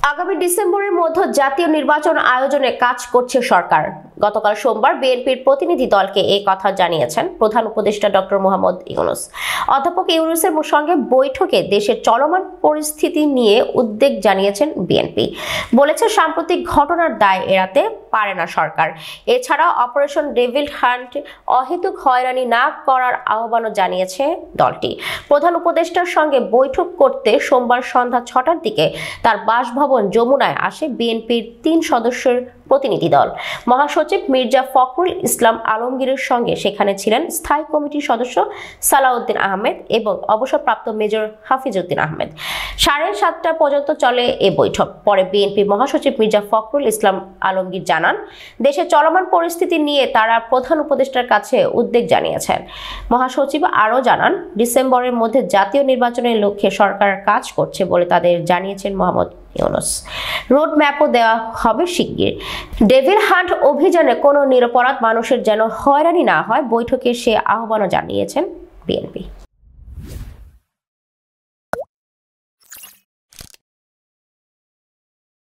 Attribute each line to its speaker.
Speaker 1: আগামী ডিসেম্বরের মধ্যে জাতীয় নির্বাচন আয়োজনে কাজ করছে সরকার। গতকাল সোমবার বিএনপির প্রতিনিধি দলকে এই কথা জানিয়েছেন প্রধান উপদেষ্টা ডক্টর মোহাম্মদ ইউনূস। অধ্যাপক ইউনূসের সঙ্গে বৈঠকে দেশের চলমান পরিস্থিতি নিয়ে উদ্বেগ জানিয়েছেন বিএনপি। বলেছে সাম্প্রতিক ঘটনার দায় এড়াতে পারে না সরকার। এছাড়া অপারেশন ডেভিল হান্ট অহেতুক হয়রানি না করার আহ্বানও জানিয়েছে দলটি। প্রধান উপদেষ্টার সঙ্গে বৈঠক করতে সোমবার সন্ধ্যা ৬টার দিকে তার বাসভবন যমুনায় আসে বিএনপির ৩ সদস্যের প্রতিনিধি দল। মহাসচিব মির্জা ফখরুল ইসলাম আলমগীরের সঙ্গে সেখানে ছিলেন স্থায়ী কমিটির সদস্য সালাউদ্দিন আহমেদ এবং অবসরপ্রাপ্ত মেজর হাফিজউদ্দিন আহমেদ। ৭:৩০ পর্যন্ত চলে এ বৈঠক। পরে বিএনপি মহাসচিব মির্জা ফখরুল ইসলাম আলমগীর জানান, দেশের চলমান পরিস্থিতি নিয়ে তারা প্রধান উপদেষ্টার কাছে উদ্বেগ জানিয়েছেন। মহাসচিব আরও জানান, ডিসেম্বরের মধ্যে জাতীয় নির্বাচনের লক্ষ্যে সরকার কাজ করছে বলে তাদের জানিয়েছেন মোহাম্মদ ইউনূস। রোড ম্যাপও দেওয়া হবে শিগগির। ডেভিল হান্ট অভিযানে কোনো নিরপরাধ মানুষের যেন হয়রানি না হয়, বৈঠকে সে আহ্বানও জানিয়েছেন বিএনপি।